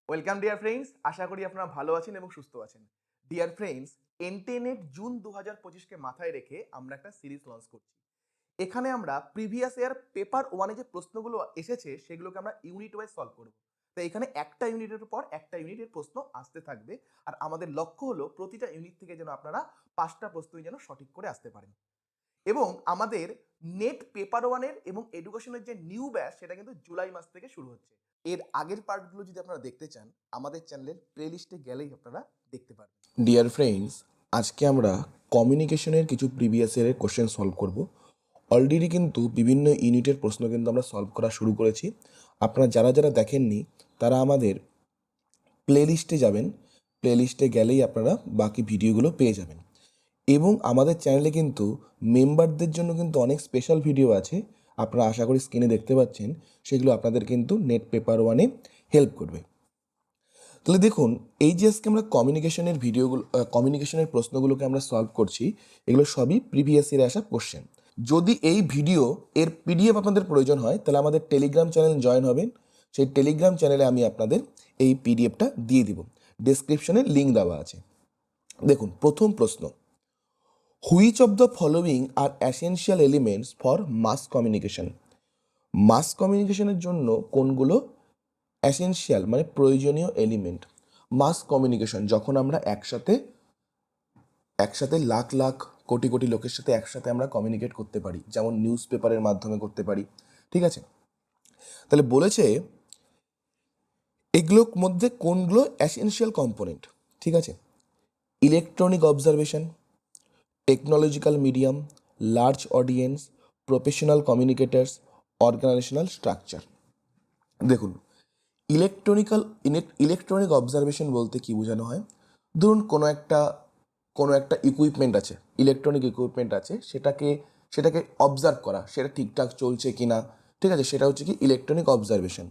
Welcome dear friends, আশা করি আপনারা ভালো আছেন এবং সুস্থ আছেন। ডিয়ার ফ্রেন্ডস, এনটেনেট জুন 2025কে মাথায় রেখে আমরা একটা সিরিজ লঞ্চ করছি। এখানে আমরা প্রিভিয়াস ইয়ার পেপার ওয়ানে যে প্রশ্নগুলো এসেছে সেগুলোকে আমরা ইউনিট ওয়াইজ সলভ করব। তো এখানে একটা ইউনিটের পর একটা ইউনিটের প্রশ্ন আসতে থাকবে, আর আমাদের লক্ষ্য হলো প্রতিটা ইউনিট থেকে যেন আপনারা 5টা প্রশ্নই যেন সঠিক করে আসতে পারেন। এবং আমাদের নেট পেপার ওয়ানের এবং এডুকেশনের যে নিউ ব্যাচ সেটা কিন্তু জুলাই মাস থেকে শুরু হচ্ছে। এর আগের পার্টগুলো যদি আপনারা দেখতে চান আমাদের চ্যানেলের প্লেলিস্টে গেলেই আপনারা দেখতে পারবেন। ডিয়ার ফ্রেন্ডস, আজকে আমরা কমিউনিকেশনের কিছু প্রিভিয়াস ইয়ারের কোশ্চেন সলভ করব। অলরেডি কিন্তু বিভিন্ন ইউনিটের প্রশ্ন কিন্তু আমরা সলভ করা শুরু করেছি। আপনারা যারা যারা দেখেননি তারা আমাদের প্লেলিস্টে যাবেন, প্লেলিস্টে গেলেই আপনারা বাকি ভিডিওগুলো পেয়ে যাবেন। এবং আমাদের চ্যানেলে কিন্তু মেম্বারদের জন্য কিন্তু অনেক স্পেশাল ভিডিও আছে, আপনারা আশা করি স্ক্রিনে দেখতে পাচ্ছেন। সেগুলো আপনাদের কিন্তু নেট পেপার ওয়ানে হেল্প করবে। তাহলে দেখুন, এই যে আজকে আমরা কমিউনিকেশনের ভিডিওগুলো কমিউনিকেশনের প্রশ্নগুলোকে আমরা সলভ করছি, এগুলো সবই প্রিভিয়াস ইয়ারে আসা কোশ্চেন। যদি এই ভিডিও এর পিডিএফ আপনাদের প্রয়োজন হয় তাহলে আমাদের টেলিগ্রাম চ্যানেল জয়েন হবেন। সেই টেলিগ্রাম চ্যানেলে আমি আপনাদের এই পিডিএফটা দিয়ে দিব, ডেসক্রিপশনে লিঙ্ক দেওয়া আছে। দেখুন, প্রথম প্রশ্ন, which of the following are essential elements for mass communication? Mass কমিউনিকেশনের জন্য কোনগুলো অ্যাসেনশিয়াল মানে প্রয়োজনীয় এলিমেন্ট? মাস কমিউনিকেশন, যখন আমরা একসাথে লাখ লাখ কোটি কোটি লোকের সাথে একসাথে আমরা কমিউনিকেট করতে পারি, যেমন নিউজ পেপারের মাধ্যমে করতে পারি। ঠিক আছে, তাহলে বলেছে এগুলোর মধ্যে কোনগুলো অ্যাসেনশিয়াল কম্পোনেন্ট। ঠিক আছে, electronic observation, technological medium, large audience, professional communicators, organisational structure. দেখুন, ইলেকট্রনিক অবজারভেশন বলতে কি বোঝানো হয়? ধরুন কোনো একটা ইকুইপমেন্ট আছে, ইলেকট্রনিক ইকুইপমেন্ট আছে, সেটাকে অবজার্ভ করা, সেটা ঠিকঠাক চলছে কি না। ঠিক আছে, সেটা হচ্ছে কি ইলেকট্রনিক অবজারভেশন।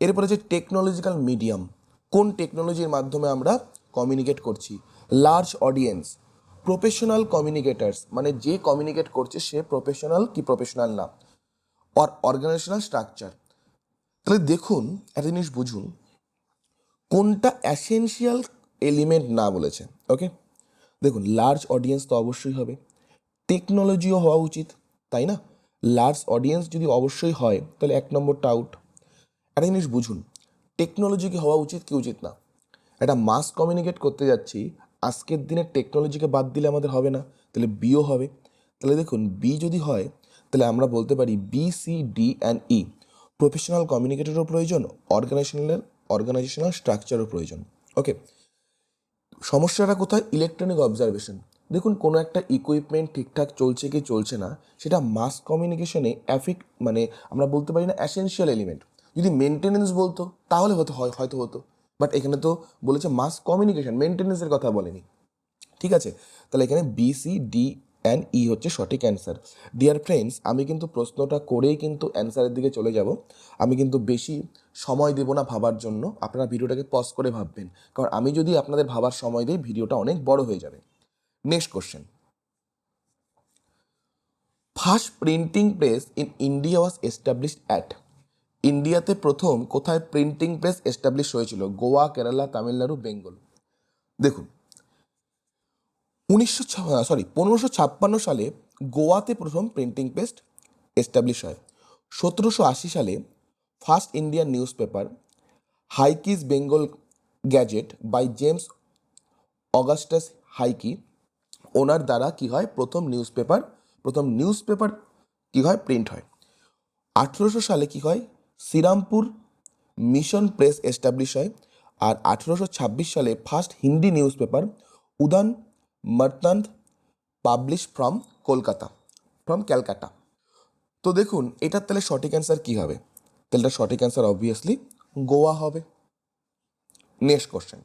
এরপরে যে টেকনোলজিক্যাল মিডিয়াম, কোন টেকনোলজির মাধ্যমে আমরা কমিউনিকেট করছি। লার্জ অডিয়েন্স, প্রফেশনাল কমিউনিকেটার্স, মানে যে কমিউনিকেট করছে সে প্রফেশনাল কি প্রফেশনাল না। Organisational structure. তাহলে দেখুন, একটা জিনিস বুঝুন, কোনটা অ্যাসেনশিয়াল এলিমেন্ট না বলেছে। ওকে, দেখুন, লার্জ অডিয়েন্স তো অবশ্যই হবে, টেকনোলজিও হওয়া উচিত, তাই না? লার্জ অডিয়েন্স যদি অবশ্যই হয় তাহলে 1 নম্বরটা আউট। একটা জিনিস বুঝুন, টেকনোলজি কি হওয়া উচিত কি উচিত না? একটা মাস কমিউনিকেট করতে যাচ্ছি, আজকের দিনে টেকনোলজিকে বাদ দিলে আমাদের হবে না, তাহলে বিও হবে। তাহলে দেখুন, বি যদি হয় তাহলে আমরা বলতে পারি B, C, D and E. Professional কমিউনিকেটরও প্রয়োজন, অর্গানাইজেশনাল স্ট্রাকচারও প্রয়োজন। ওকে, সমস্যাটা কোথায়? Electronic observation. দেখুন, কোনো একটা ইকুইপমেন্ট ঠিকঠাক চলছে কি চলছে না, সেটা মাস কমিউনিকেশনে মানে আমরা বলতে পারি না অ্যাসেনশিয়াল এলিমেন্ট। যদি মেনটেনেন্স বলতো তাহলে হয়তো হতো, বাট এখানে তো বলেছে মাস কমিউনিকেশন, মেনটেনেন্সের কথা বলেনি। ঠিক আছে, তাহলে এখানে বি, সি, ডি অ্যান্ড ই হচ্ছে সঠিক অ্যান্সার। ডিয়ার ফ্রেন্ডস, আমি কিন্তু প্রশ্নটা করেই কিন্তু অ্যান্সারের দিকে চলে যাব। আমি কিন্তু বেশি সময় দেব না ভাবার জন্য, আপনারা ভিডিওটাকে পজ করে ভাববেন, কারণ আমি যদি আপনাদের ভাবার সময় দিই ভিডিওটা অনেক বড় হয়ে যাবে। Next question, first printing press in India was established at? ইন্ডিয়াতে প্রথম কোথায় প্রিন্টিং প্রেস এস্টাবলিশ হয়েছিল? গোয়া, কেরালা, তামিলনাড়ু, বেঙ্গল। দেখুন, 1556 সালে গোয়াতে প্রথম প্রিন্টিং প্রেস এস্টাবলিশ হয়। 1780 সালে first Indian newspaper Hicky's Bengal Gazette by James Augustus Hicky, ওনার দ্বারা কি হয় প্রথম নিউজ পেপার কি হয় প্রিন্ট হয়। 1800 সালে কি হয়? শ্রীরামপুর মিশন প্রেস এস্টাবলিশ হয়। আর 1826 সালে first Hindi newspaper Udant Martand publish from Calcutta. তো দেখুন, এটার তাহলে সঠিক অ্যান্সার কি হবে? তাহলে এটার সঠিক অ্যান্সার অবভিয়াসলি গোয়া হবে। Next question,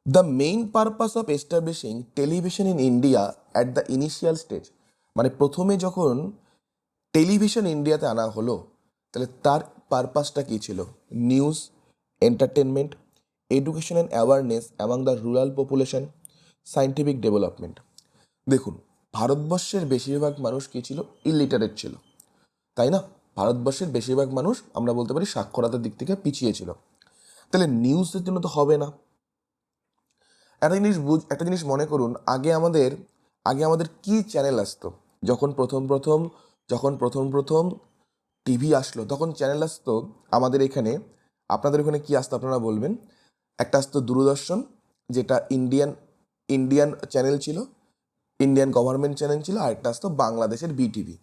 the main purpose of establishing television in India at the initial stage, মানে প্রথমে যখন টেলিভিশন ইন্ডিয়াতে আনা হলো তাহলে তার পারপাসটা কী ছিল? News, entertainment, education and awareness among the rural population, scientific development. দেখুন, ভারতবর্ষের বেশিরভাগ মানুষ কী ছিল? ইলিটারেট ছিল, তাই না? ভারতবর্ষের বেশিরভাগ মানুষ আমরা বলতে পারি সাক্ষরতার দিক থেকে পিছিয়ে ছিল। তাহলে নিউজের জন্য তো হবে না। একটা জিনিস মনে করুন, আগে আমাদের কি চ্যানেল আসতো? যখন প্রথম টিভি আসলো তখন চ্যানেল আসতো আমাদের এখানে। আপনাদের ওখানে কি আসতো আপনারা বলবেন? একটা আসতো দূরদর্শন, যেটা ইন্ডিয়ান ইন্ডিয়ান চ্যানেল ছিল, ইন্ডিয়ান গভর্নমেন্ট চ্যানেল ছিল, আর একটা আসতো বাংলাদেশের বিটিভি।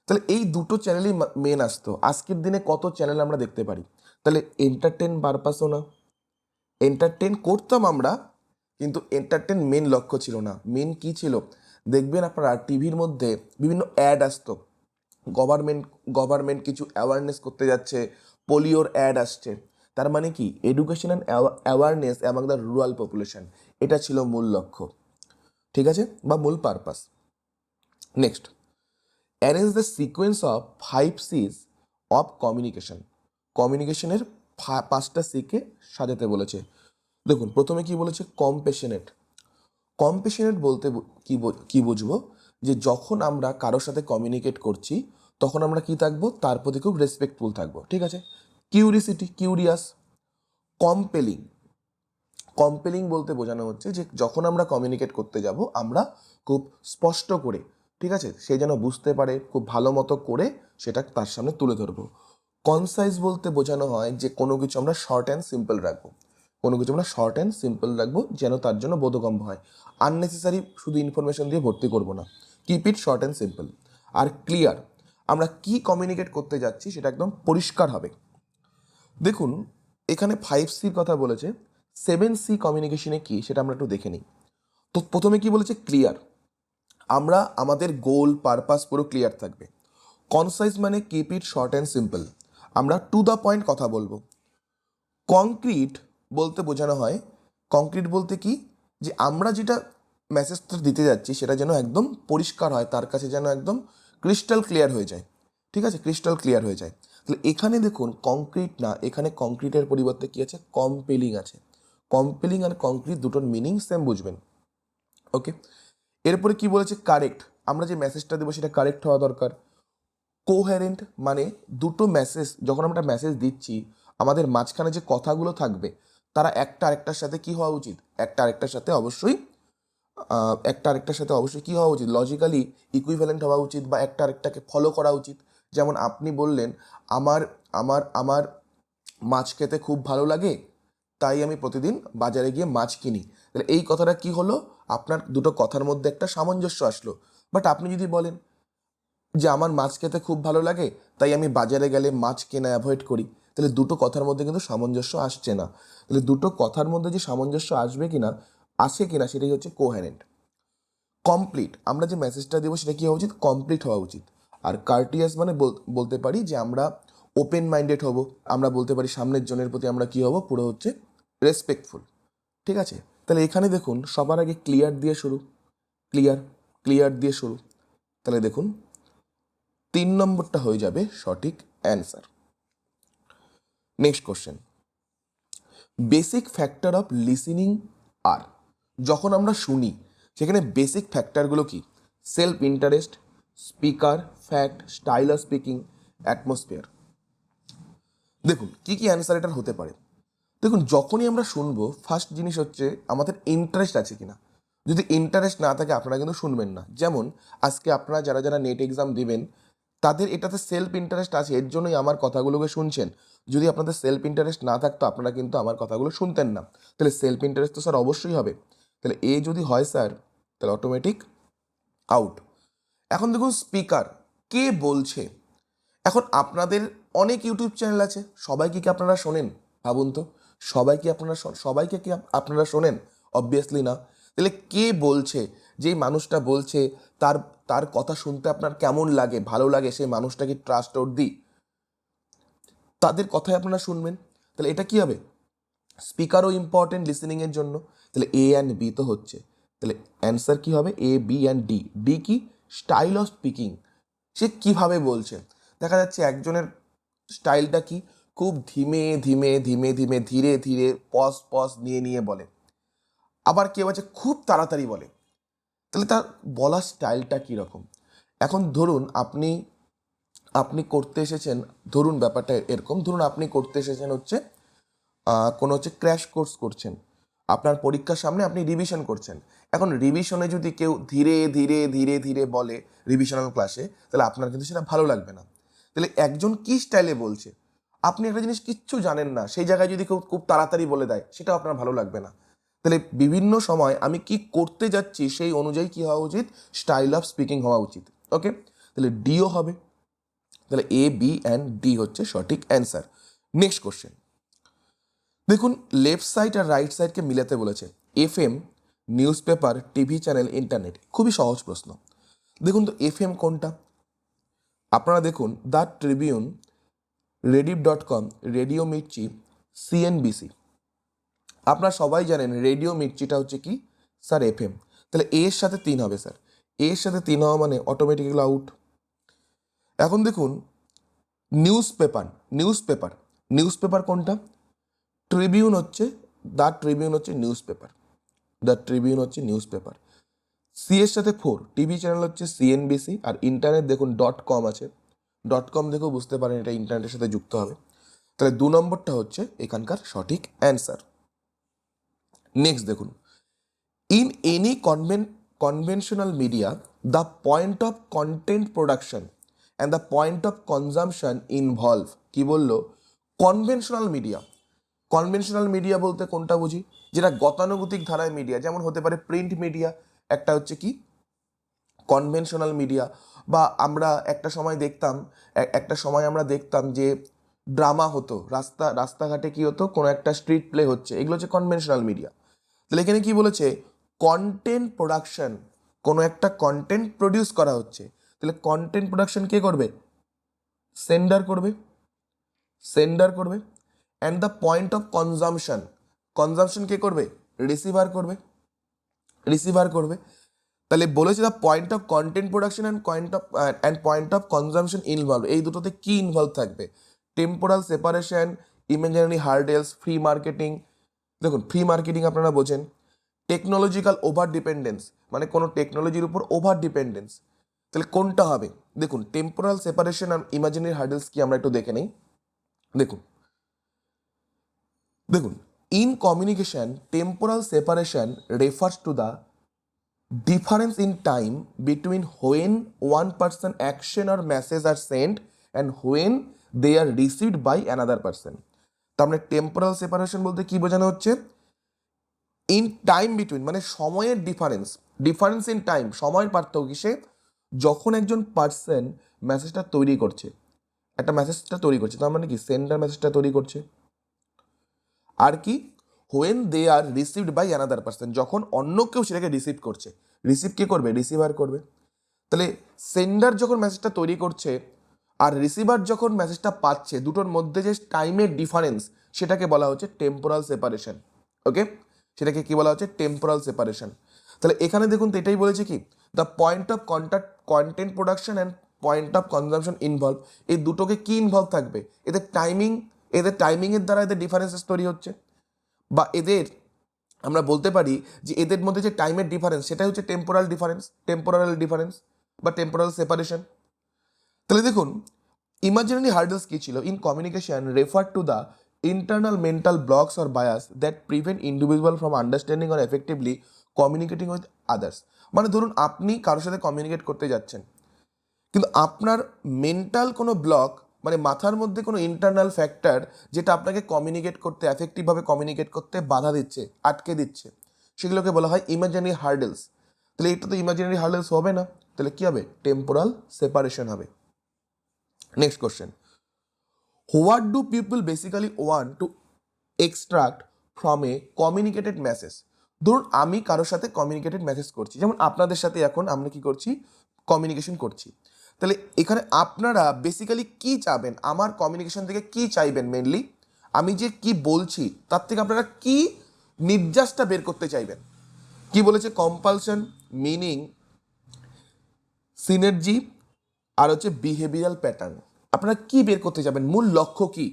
তাহলে এই দুটো চ্যানেলই মেন আসতো। আজকের দিনে কত চ্যানেল আমরা দেখতে পারি? তাহলে এন্টারটেন পারপাসও না, এন্টারটেন করতাম আমরা, কিন্তু এন্টারটেন মেন লক্ষ্য ছিল না। মেন কি ছিল? দেখবেন আপনারা টিভির মধ্যে বিভিন্ন অ্যাড আসতো। গভর্নমেন্ট গভর্নমেন্ট কিছু অ্যাওয়ারনেস করতে যাচ্ছে, পোলিওর অ্যাড আসছে। তার মানে কি? Education and awareness among the rural population, এটা ছিল মূল লক্ষ্য, ঠিক আছে, বা মূল purpose. Next, arrange the sequence of 5 C's of communication. কমিউনিকেশনের 5টা সিকে সাজাতে বলেছে। দেখুন, প্রথমে কি বলেছে? কম্প্যাশনেট। কম্প্যাশনেট বলতে কি বুঝবো? যে যখন আমরা কারোর সাথে কমিউনিকেট করছি তখন আমরা কি থাকবো? তার প্রতি খুব রেসপেক্টফুল থাকবো, ঠিক আছে। Curiosity, curious. কম্পেলিং। কম্পেলিং বলতে বোঝানো হচ্ছে যে যখন আমরা কমিউনিকেট করতে যাব আমরা খুব স্পষ্ট করে, ঠিক আছে, সে যেন বুঝতে পারে, খুব ভালো মতো করে সেটা তার সামনে তুলে ধরবো। কনসাইজ বলতে বোঝানো হয় যে কোনো কিছু আমরা শর্ট অ্যান্ড সিম্পল রাখবো, কোনো কিছু আমরা শর্ট অ্যান্ড সিম্পল রাখবো যেন তার জন্য বোধগম্য হয়। আননেসেসারি শুধু ইনফরমেশন দিয়ে ভর্তি করবো না, keep it short and simple. আর ক্লিয়ার, আমরা কি কমিউনিকেট করতে যাচ্ছি সেটা একদম পরিষ্কার হবে। দেখুন, এখানে 5Cর কথা বলেছে। 7C কমিউনিকেশনে কি সেটা আমরা একটু দেখে নিই। তো প্রথমে কি বলেছে? ক্লিয়ার। আমরা আমাদের গোল পারপাস পুরো ক্লিয়ার থাকবে। কনসাইজ মানে keep it short and simple, আমরা টু দ্য পয়েন্ট কথা বলবো। কংক্রিট বলতে বোঝানো হয়, কংক্রিট বলতে কি? যে আমরা যেটা মেসেজটা দিতে যাচ্ছি সেটা যেন একদম পরিষ্কার হয়, তার কাছে যেন একদম ক্রিস্টাল ক্লিয়ার হয়ে যায়, ঠিক আছে, ক্রিস্টাল ক্লিয়ার হয়ে যায়। তাহলে এখানে দেখুন, কংক্রিট না, এখানে কংক্রিটের পরিবর্তে কি আছে? কম্পেলিং আছে। কম্পেলিং আর কংক্রিট দুটোর মিনিং সেম বুঝবেন, ওকে। এরপরে কি বলেছে? কারেক্ট। আমরা যে মেসেজটা দেবো সেটা কারেক্ট হওয়া দরকার। কোহেরেন্ট মানে দুটো মেসেজ, যখন আমরা মেসেজ দিচ্ছি আমাদের মাঝখানে যে কথাগুলো থাকবে তারা একটা আরেকটার সাথে কি হওয়া উচিত? একটা আরেকটার সাথে অবশ্যই কি হওয়া উচিত? লজিক্যালি ইকুইভ্যালেন্ট হওয়া উচিত, বা একটা আরেকটাকে ফলো করা উচিত। যেমন আপনি বললেন, আমার আমার আমার মাছ খেতে খুব ভালো লাগে, তাই আমি প্রতিদিন বাজারে গিয়ে মাছ কিনি। তাহলে এই কথাটা কি হলো? আপনার দুটো কথার মধ্যে একটা সামঞ্জস্য আসলো। বাট আপনি যদি বলেন যে আমার মাছ খেতে খুব ভালো লাগে, তাই আমি বাজারে গেলে মাছ কেনা অ্যাভয়েড করি, তাহলে দুটো কথার মধ্যে কিন্তু সামঞ্জস্য আসছে না। তাহলে দুটো কথার মধ্যে যে সামঞ্জস্য আসে কিনা সেটাই হচ্ছে কোহেরেন্ট। কমপ্লিট, আমরা যে মেসেজটা দেবো সেটা কি হওয়া উচিত? কমপ্লিট হওয়া উচিত। আর কার্টিয়াস মানে বলতে পারি যে আমরা ওপেন মাইন্ডেড হব, আমরা বলতে পারি সামনের জনের প্রতি আমরা কি হব? পুরো হচ্ছে রেসপেক্টফুল, ঠিক আছে। তাহলে এখানে দেখুন, সবার আগে ক্লিয়ার দিয়ে শুরু, ক্লিয়ার, ক্লিয়ার দিয়ে শুরু। তাহলে দেখুন 3 নম্বরটা হয়ে যাবে সঠিক answer. Next question, basic factor of listening are. যখন আমরা শুনি সেখানে বেসিক ফ্যাক্টরগুলো কি? Self interest, speaker, fact, style of speaking, atmosphere. দেখুন কি কি অ্যান্সার এটার হতে পারে। দেখুন, যখনই আমরা শুনবো ফার্স্ট জিনিস হচ্ছে আমাদের ইন্টারেস্ট আছে কিনা। যদি ইন্টারেস্ট না থাকে আপনারা কিন্তু শুনবেন না। যেমন আজকে আপনারা যারা যারা নেট এক্সাম দিবেন তাদের এটাতে সেলফ ইন্টারেস্ট আছে, এর জন্যই আমার কথাগুলোকে শুনছেন। যদি আপনাদের সেলফ ইন্টারেস্ট না থাকতো আপনারা কিন্তু আমার কথাগুলো শুনতেন না। তাহলে সেলফ ইন্টারেস্ট তো স্যার অবশ্যই হবে। তাহলে এ যদি হয় স্যার, তাহলে অটোমেটিক আউট। এখন দেখুন স্পিকার, কে বলছে। এখন আপনাদের অনেক ইউটিউব চ্যানেল আছে, সবাইকে কি আপনারা শোনেন? ভাবুন তো, সবাইকে কি আপনারা শোনেন? অবভিয়াসলি না। তাহলে কে বলছে? যেই মানুষটা বলছে তার তার কথা শুনতে আপনার কেমন লাগে, ভালো লাগে, সেই মানুষটা কি ট্রাস্টওয়ার্দি? তাদের কথাই আপনারা শুনবেন। তাহলে এটা কি হবে? স্পিকারও ইম্পর্টেন্ট লিসেনিংয়ের জন্য। তাহলে এ অ্যান্ড বি তো হচ্ছে, তাহলে অ্যান্সার কি হবে? এ, বি অ্যান্ড ডি। ডি কি? স্টাইল অফ স্পিকিং, সে কিভাবে বলছে। দেখা যাচ্ছে একজনের স্টাইলটা কি? খুব ধীমে ধীমে ধীমে ধীমে ধীরে ধীরে পজ পজ নিয়ে নিয়ে বলে। আবার কেউ আছে খুব তাড়াতাড়ি বলে। তাহলে তার বলার স্টাইলটা কীরকম? এখন ধরুন আপনি আপনি করতে এসেছেন, ধরুন ব্যাপারটা এরকম, ধরুন আপনি করতে এসেছেন হচ্ছে কোনো হচ্ছে ক্র্যাশ কোর্স করছেন, আপনার পরীক্ষার সামনে আপনি রিভিশন করছেন। এখন রিভিশনে যদি কেউ ধীরে ধীরে ধীরে ধীরে বলে রিভিশনাল ক্লাসে, তাহলে আপনার কিন্তু সেটা ভালো লাগবে না। তাহলে একজন কি স্টাইলে বলছে, আপনি একটা জিনিস কিচ্ছু জানেন না, সেই জায়গায় যদি কেউ খুব তাড়াতাড়ি বলে দেয়, সেটাও আপনার ভালো লাগবে না। তাহলে বিভিন্ন সময় আমি কি করতে যাচ্ছি সেই অনুযায়ী কি হওয়া উচিত, স্টাইল অফ স্পিকিং হওয়া উচিত। ওকে, তাহলে ডিও হবে। তাহলে এ বি অ্যান্ড ডি হচ্ছে সঠিক অ্যান্সার। নেক্সট কোশ্চেন দেখুন, লেফট সাইড আর রাইট সাইডকে মিলাতে বলেছে। FM, newspaper, TV channel, internet. খুবই সহজ প্রশ্ন। দেখুন তো এফএম কোনটা, আপনারা দেখুন the Tribune, Rediff.com, radio Mirchi, CNBC. আপনারা সবাই জানেন রেডিও মির্চিটা হচ্ছে কি স্যার এফএম। তাহলে এর সাথে 3 হবে স্যার, এর সাথে 3 হওয়া মানে অটোমেটিক্যালি আউট। এখন দেখুন news paper, news paper, news paper কোনটা, ট্রিবিউন হচ্ছে, দ্য ট্রিবিউন হচ্ছে নিউজ পেপার, দ্য ট্রিবিউন হচ্ছে নিউজ পেপার। সি এর সাথে 4, টিভি চ্যানেল হচ্ছে সিএনবিসি, আর ইন্টারনেট দেখুন .com আছে, .com দেখেও বুঝতে পারেন এটা ইন্টারনেটের সাথে যুক্ত হবে। তাহলে 2 নম্বরটা হচ্ছে এখানকার সঠিক অ্যান্সার। নেক্সট দেখুন, in any conventional media the point of content production and the point of consumption involve. কি বললো, কনভেনশনাল মিডিয়া। কনভেনশনাল মিডিয়া বলতে কোনটা বুঝি, যেটা গতানুগতিক ধারায় মিডিয়া, যেমন হতে পারে প্রিন্ট মিডিয়া, একটা হচ্ছে কি কনভেনশনাল মিডিয়া। বা আমরা একটা সময় দেখতাম, আমরা দেখতাম যে ড্রামা হতো, রাস্তাঘাটে কি হতো, কোনো একটা স্ট্রিট প্লে হচ্ছে, এগুলো হচ্ছে কনভেনশনাল মিডিয়া। তাহলে এখানে কি বলেছে, কন্টেন্ট প্রোডাকশন, কোনো একটা কন্টেন্ট প্রডিউস করা হচ্ছে, তাহলে কন্টেন্ট প্রোডাকশন কে করবে, সেন্ডার করবে, সেন্ডার করবে। And the point of consumption, consumption কে করবে, রিসিভার করবে, রিসিভার করবে। তাহলে বলেছে the point of content production and point of consumption involve, এই দুটোতে কি ইনভলভ থাকবে, temporal separation, imaginary hurdles, free marketing. দেখুন ফ্রি মার্কেটিং আপনারা বোঝেন, টেকনোলজিক্যাল ওভার ডিপেন্ডেন্স, মানে কোনো টেকনোলজির উপর ওভার ডিপেন্ডেন্স। তাহলে কোনটা হবে, দেখুন টেম্পোরাল সেপারেশন আর ইমাজিনারি হার্ডেলস কি আমরা একটু দেখে নেই। দেখুন দেখুন in communication temporal separation refers to the difference in time between when one person action or message are sent and when they are received by another person। তার মানে temporal separation বলতে কি বোঝানো হচ্ছে, ইন টাইম বিটুইন মানে সময়ের difference, difference in time সময়ের পার্থক্য কিসে, যখন একজন পার্সন মেসেজটা তৈরি করছে, একটা মেসেজটা তৈরি করছে, তার মানে কি সেন্ডার মেসেজটা তৈরি করছে, আর কি when they are received by another person, যখন অন্য কেউ সেটাকে রিসিভ করছে, রিসিভ কে করবে, রিসিভার করবে। তাহলে সেন্ডার যখন মেসেজটা তৈরি করছে আর রিসিভার যখন মেসেজটা পাচ্ছে, দুটোর মধ্যে যে টাইমের ডিফারেন্স, সেটাকে বলা হচ্ছে টেম্পোরাল সেপারেশন। ওকে, সেটাকে কি বলা হচ্ছে, টেম্পোরাল সেপারেশন। তাহলে এখানে দেখুন তো এটাই বলেছে কি, the point of content production and point of consumption involve, এই দুটোকে কি ইনভলভ থাকবে, এদের টাইমিং, এদের টাইমিংয়ের দ্বারা এদের ডিফারেন্সেস তৈরি হচ্ছে, বা এদের আমরা বলতে পারি যে এদের মধ্যে যে টাইমের ডিফারেন্স, সেটাই হচ্ছে টেম্পোরাল ডিফারেন্স, টেম্পোরাল ডিফারেন্স বা টেম্পোরাল সেপারেশন। তাহলে দেখুন ইমাজিনারি হার্ডেলস কি ছিল, in communication refer to the internal mental blocks or bias that prevent individual from understanding or effectively communicating with others. মানে ধরুন আপনি কারোর সাথে কমিউনিকেট করতে যাচ্ছেন, কিন্তু আপনার মেন্টাল কোনো ব্লক, মানে মাথার মধ্যে কোনো ইন্টারনাল ফ্যাক্টর, যেটা আপনাকে কমিউনিকেট করতে, এফেক্টিভভাবে কমিউনিকেট করতে বাধা দিচ্ছে, আটকে দিচ্ছে, সেগুলোকে বলা হয় ইমাজিনারি হার্ডেলস। তাহলে এটা তো ইমাজিনারি হার্ডেলস হবে না, তাহলে কি হবে, টেম্পোরাল সেপারেশন হবে। Next question, what do people basically want to extract from a communicated message. ধরুন আমি কারোর সাথে কমিউনিকেটেড মেসেজ করছি, যেমন আপনাদের সাথে এখন আমরা কি করছি, কমিউনিকেশন করছি। তাহলে এখানে আপনারা বেসিক্যালি কি চাবেন, আমার কমিউনিকেশন থেকে কি চাইবেন, মেনলি আমি যে কি বলছি তার থেকে আপনারা কি নির্যাসটা বের করতে চাইবেন। কি বলেছে, কম্পালশন, মিনিং, সিনার্জি, আর হচ্ছে বিহেভিয়ারাল প্যাটার্ন। আপনারা কি বের করতে যাবেন, মূল লক্ষ্য কি,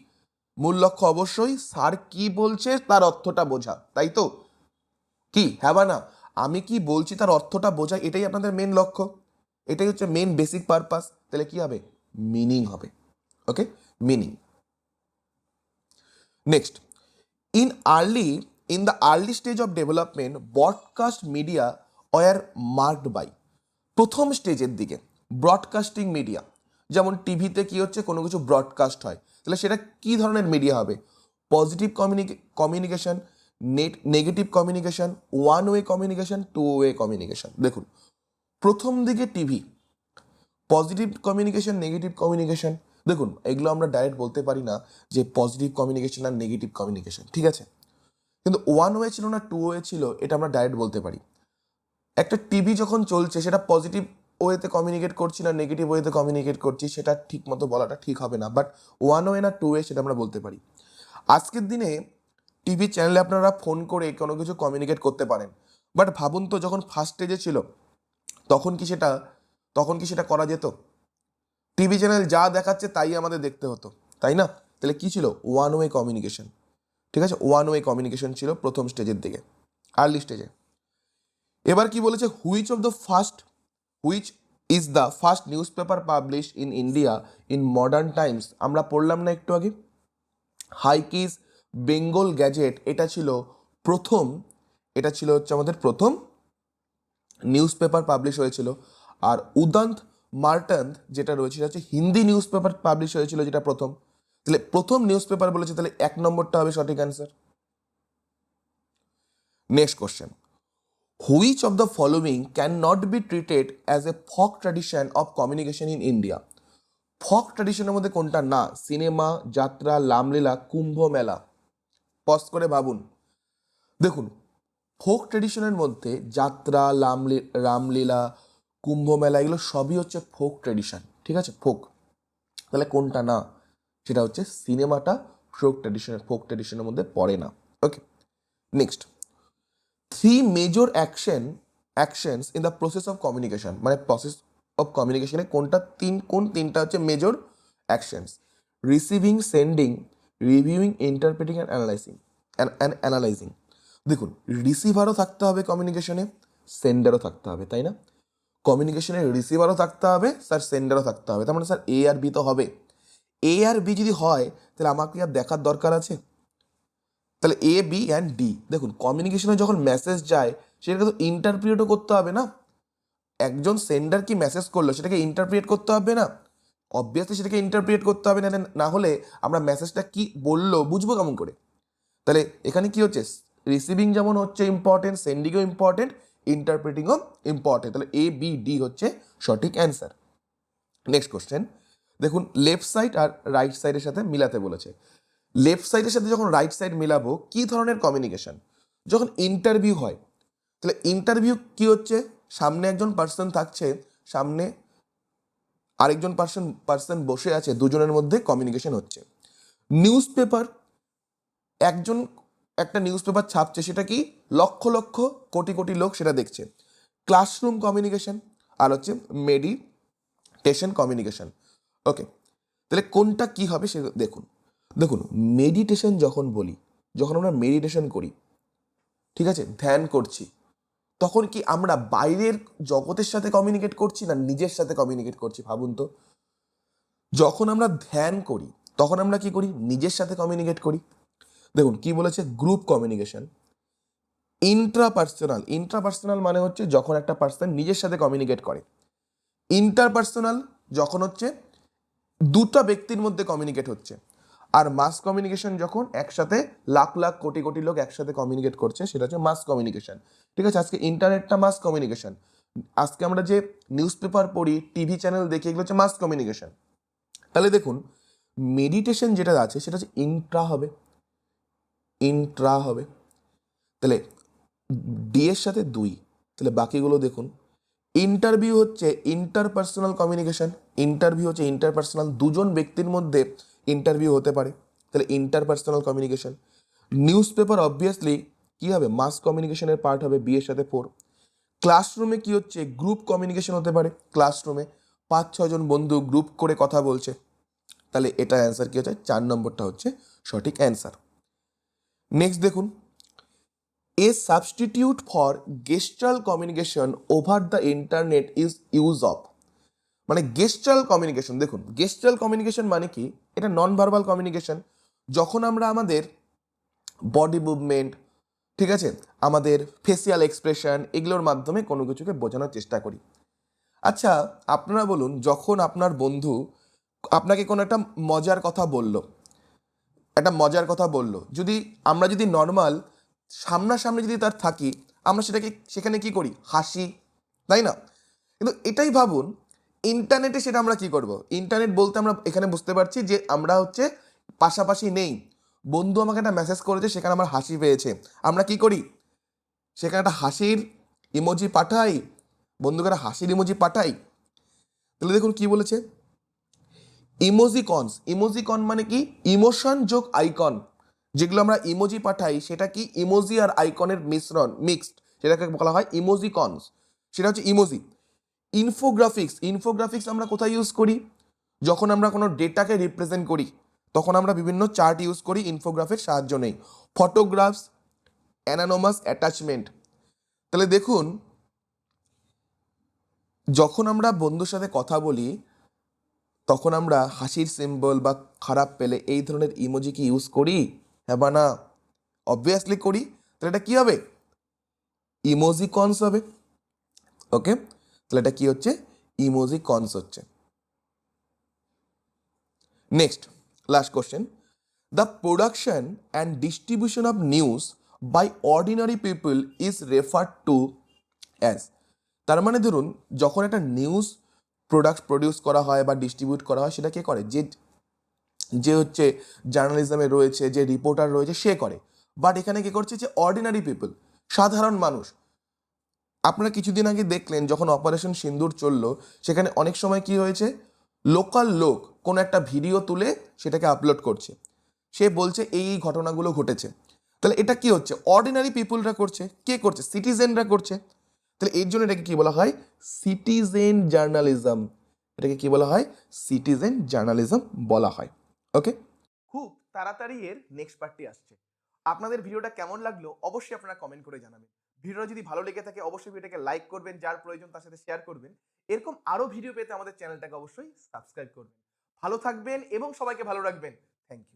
মূল লক্ষ্য অবশ্যই স্যার কি বলছে তার অর্থটা বোঝা, তাই তো, কি হ্যাঁ বা না, আমি কি বলছি তার অর্থটা বোঝা, এটাই আপনাদের মেন লক্ষ্য, এটাই হচ্ছে মেন বেসিক পারপাস। তাহলে কি হবে, মিনিং হবে। Okay, meaning. Next, In the early stage of development, broadcast media were marked by, প্রথম স্টেজের দিকে ব্রডকাস্টিং মিডিয়া, যেমন টিভিতে কি হচ্ছে, কোনো কিছু ব্রডকাস্ট হয়, তাহলে সেটা কি ধরনের মিডিয়া হবে? Positive communication, negative communication, one way communication, two way communication. দেখুন, প্রথম দিকে TV, positive communication, negative communication, দেখুন এগুলো আমরা ডাইরেক্ট বলতে পারি না যে পজিটিভ কমিউনিকেশন আর নেগেটিভ কমিউনিকেশন, ঠিক আছে, কিন্তু ওয়ান ওয়ে ছিল না টু ওয়ে ছিল, এটা আমরা ডাইরেক্ট বলতে পারি। একটা টিভি যখন চলছে সেটা পজিটিভ ওয়েতে কমিউনিকেট করছি না নেগেটিভ ওয়েতে কমিউনিকেট করছি, সেটা ঠিক মতো বলাটা ঠিক হবে না, বাট ওয়ান ওয়ে না টু ওয়ে সেটা আমরা বলতে পারি। আজকের দিনে টিভি চ্যানেলে আপনারা ফোন করে কোনো কিছু কমিউনিকেট করতে পারেন, বাট ভাবুন তো যখন ফার্স্ট স্টেজে ছিল তখন কি সেটা করা যেত? টিভি চ্যানেল যা দেখাচ্ছে তাই আমাদের দেখতে হতো, তাই না? তাহলে কি ছিল? ওয়ান ওয়ে কমিউনিকেশন, ঠিক আছে, ওয়ান ওয়ে কমিউনিকেশন ছিল প্রথম স্টেজের দিকে, আর্লি স্টেজে। এবার কি বলেছে, which is the first news paper publish in India in modern Times? আমরা পড়লাম না একটু আগে, হাইকিস বেঙ্গল গ্যাজেট, এটা ছিল হচ্ছে আমাদের প্রথম নিউজ পেপার পাবলিশ হয়েছিল। আর উদান্ত মার্টান্দ যেটা রয়েছে সেটা হচ্ছে হিন্দি নিউজ পেপার পাবলিশ হয়েছিল, যেটা প্রথম। তাহলে প্রথম নিউজ পেপার বলেছে, তাহলে এক নম্বরটা হবে সঠিক answer. Next question, which of the following can not be treated as a folk tradition of communication in India? Folk ট্র্যাডিশনের মধ্যে কোনটা না? সিনেমা, যাত্রা, রামলীলা, কুম্ভ মেলা। পজ করে ভাবুন। দেখুন, ফোক ট্র্যাডিশনের মধ্যে যাত্রা, রামলীলা, কুম্ভ মেলা, এগুলো সবই হচ্ছে ফোক ট্র্যাডিশন, ঠিক আছে, ফোক। তাহলে কোনটা না? সেটা হচ্ছে সিনেমাটা ফোক ট্র্যাডিশনের মধ্যে পড়ে না। Okay, next, three major actions in the process of communication, মানে প্রসেস অফ কমিউনিকেশনে কোন তিনটা হচ্ছে major actions? Receiving, sending, reviewing, interpreting and analysing. দেখুন, রিসিভারও থাকতে হবে কমিউনিকেশনে, সেন্ডারও থাকতে হবে, তাই না? কমিউনিকেশনে রিসিভারও থাকতে হবে স্যার, সেন্ডারও থাকতে হবে, তার মানে স্যার এ আর বি তো হবে। এ আর বি যদি হয় তাহলে আমাকে আর দেখার দরকার আছে? তাহলে এ, বি অ্যান্ড ডি। দেখুন, কমিউনিকেশনে যখন মেসেজ যায় সেটাকে তো ইন্টারপ্রিয়েটও করতে হবে না? একজন সেন্ডার কি মেসেজ করলো সেটাকে ইন্টারপ্রিয়েট করতে হবে না? অবভিয়াসলি সেটাকে ইন্টারপ্রিয়েট করতে হবে, না হলে আমরা মেসেজটা কি বললো বুঝবো কেমন করে? তাহলে এখানে কি হচ্ছে, রিসিভিং যেমন হচ্ছে ইম্পর্টেন্ট, সেন্ডিংও ইম্পর্টেন্ট, ইন্টারপ্রেটিংও ইম্পর্টেন্ট, তাহলে এ, বি, ডি হচ্ছে সঠিক অ্যান্সার। নেক্সট কোশ্চেন, দেখুন লেফট সাইড আর রাইট সাইডের সাথে মিলাতে বলেছে। লেফট সাইডের সাথে যখন রাইট সাইড মিলাবো, কি ধরনের কমিউনিকেশন? যখন ইন্টারভিউ হয়, তাহলে ইন্টারভিউ কি হচ্ছে, সামনে একজন পার্সন থাকছে, সামনে আরেকজন পার্সন বসে আছে, দুজনের মধ্যে কমিউনিকেশন হচ্ছে। নিউজ পেপার, একজন একটা নিউজ পেপার ছাপছে, সেটা কি লক্ষ লক্ষ কোটি কোটি লোক সেটা দেখছে। ক্লাসরুম কমিউনিকেশন আর হচ্ছে মেডিটেশন কমিউনিকেশন। ওকে, তাহলে কোনটা কি হবে সে দেখুন। দেখুন, মেডিটেশন যখন আমরা মেডিটেশন করি, ঠিক আছে, ধ্যান করছি, তখন কি আমরা বাইরের জগতের সাথে কমিউনিকেট করছি না নিজের সাথে কমিউনিকেট করছি? ভাবুন তো। যখন আমরা ধ্যান করি তখন আমরা কি করি? নিজের সাথে কমিউনিকেট করি। দেখুন কি বলেছে, গ্রুপ কমিউনিকেশন, ইন্ট্রাপার্সোনাল মানে হচ্ছে যখন একটা পার্সন নিজের সাথে কমিউনিকেট করে। ইন্টারপার্সোনাল যখন হচ্ছে দুটো ব্যক্তির মধ্যে কমিউনিকেট হচ্ছে। আর মাস কমিউনিকেশন যখন একসাথে লাখ লাখ কোটি কোটি লোক একসাথে কমিউনিকেট করছে, সেটা হচ্ছে মাস কমিউনিকেশন, ঠিক আছে। আজকে ইন্টারনেটটা মাস কমিউনিকেশন, আজকে আমরা যে নিউজ পেপার পড়ি, টিভি চ্যানেল দেখি, এগুলো হচ্ছে মাস কমিউনিকেশন। তাহলে দেখুন, মেডিটেশন যেটা আছে সেটা হচ্ছে ইন্ট্রা হবে, তাহলে ডি এর সাথে 2, তাহলে বাকিগুলো দেখুন। ইন্টারভিউ হচ্ছে ইন্টারপার্সোনাল কমিউনিকেশন, ইন্টারপার্সোনাল, দুজন ব্যক্তির মধ্যে ইন্টারভিউ হতে পারে, তাহলে interpersonal communication. News paper obviously কি হবে, মাস কমিউনিকেশনের পার্ট হবে, বি এর সাথে 4। ক্লাসরুমে কি হচ্ছে, গ্রুপ কমিউনিকেশন হতে পারে, ক্লাসরুমে 5-6 জন বন্ধু গ্রুপ করে কথা বলছে, তাহলে এটা অ্যান্সার কি হচ্ছে, 4 নম্বরটা হচ্ছে সঠিক অ্যান্সার। নেক্সট দেখুন, a substitute for gestural communication over the internet is use of, মানে গেস্টারাল কমিউনিকেশন। দেখুন, গেস্টারাল কমিউনিকেশন মানে কি, এটা নন ভার্বাল কমিউনিকেশন। যখন আমরা আমাদের বডি মুভমেন্ট, ঠিক আছে, আমাদের ফেসিয়াল এক্সপ্রেশন, এগুলোর মাধ্যমে কোনো কিছুকে বোঝানোর চেষ্টা করি। আচ্ছা, আপনারা বলুন, যখন আপনার বন্ধু আপনাকে কোনো একটা মজার কথা বলল, যদি আমরা যদি নর্মাল সামনাসামনি যদি তার থাকি, আমরা সেখানে কি করি? হাসি, তাই না? কিন্তু এটাই ভাবুন, ইন্টারনেটে সেটা আমরা কি করব? ইন্টারনেট বলতে আমরা এখানে বুঝতে পারছি যে আমরা হচ্ছে পাশাপাশি নেই। বন্ধু আমাকে একটা মেসেজ করেছে, সেখানে আমার হাসি পেয়েছে, আমরা কি করি? সেখানে একটা হাসির ইমোজি পাঠাই, বন্ধুকে একটা হাসির ইমোজি পাঠাই। তাহলে দেখুন কি বলেছে, ইমোজিকন মানে কি? ইমোশন যোগ আইকন। যেগুলো আমরা ইমোজি পাঠাই সেটা কি? ইমোজি আর আইকনের মিশ্রণ, মিক্সড, সেটাকে বলা হয় ইমোজিকনস। সেটা হচ্ছে ইমোজি। ইনফোগ্রাফিক্স আমরা কোথায় ইউজ করি? যখন আমরা কোনো ডেটাকে রিপ্রেজেন্ট করি, তখন আমরা বিভিন্ন চার্ট ইউজ করি, ইনফোগ্রাফের সাহায্য নেই। Photographs, anonymous attachment. তাহলে দেখুন, যখন আমরা বন্ধুর সাথে কথা বলি, তখন আমরা হাসির সিম্বল বা খারাপ পেলে এই ধরনের ইমোজি কি ইউজ করি? হ্যাঁ বা না? অবভিয়াসলি করি। তাহলে এটা কি হবে? ইমোজিকনস হবে। ওকে, তাহলে এটা কি হচ্ছে? ইমোজিকনস হচ্ছে। Next, last question, the production and distribution of news by ordinary people is referred to as. তার মানে ধরুন, যখন একটা নিউজ প্রডিউস করা হয় বা ডিস্ট্রিবিউট করা হয়, সেটা কে করে? যে হচ্ছে জার্নালিজমে রয়েছে, যে রিপোর্টার রয়েছে, সে করে। বাট এখানে কি করছে? যে অর্ডিনারি পিপল, সাধারণ মানুষ। আপনারা কিছুদিন আগে দেখলেন যখন অপারেশন সিন্দুর চললো, সেখানে অনেক সময় কি হয়েছে? লোকাল লোক কোনো একটা ভিডিও তুলে সেটাকে আপলোড করছে, সে বলছে এই এই ঘটনাগুলো ঘটেছে। তাহলে এটা কি হচ্ছে? অর্ডিনারি পিপুলরা করছে। কে করছে? সিটিজেনরা করছে। তাহলে এর জন্য এটাকে কি বলা হয়? Citizen journalism. এটাকে কি বলা হয়? সিটিজেন জার্নালিজম বলা হয়। ওকে, খুব তাড়াতাড়ি এর নেক্সট পার্টটি আসছে। আপনাদের ভিডিওটা কেমন লাগলো অবশ্যই আপনারা কমেন্ট করে জানাবেন। ভিডিওটা যদি ভালো লেগে থাকে অবশ্যই ভিডিওটাকে লাইক করবেন, যার প্রয়োজন তার সাথে শেয়ার করবেন। এরকম আরো ভিডিও পেতে আমাদের চ্যানেলটাকে অবশ্যই সাবস্ক্রাইব করবেন। ভালো থাকবেন এবং সবাইকে ভালো রাখবেন। Thank you.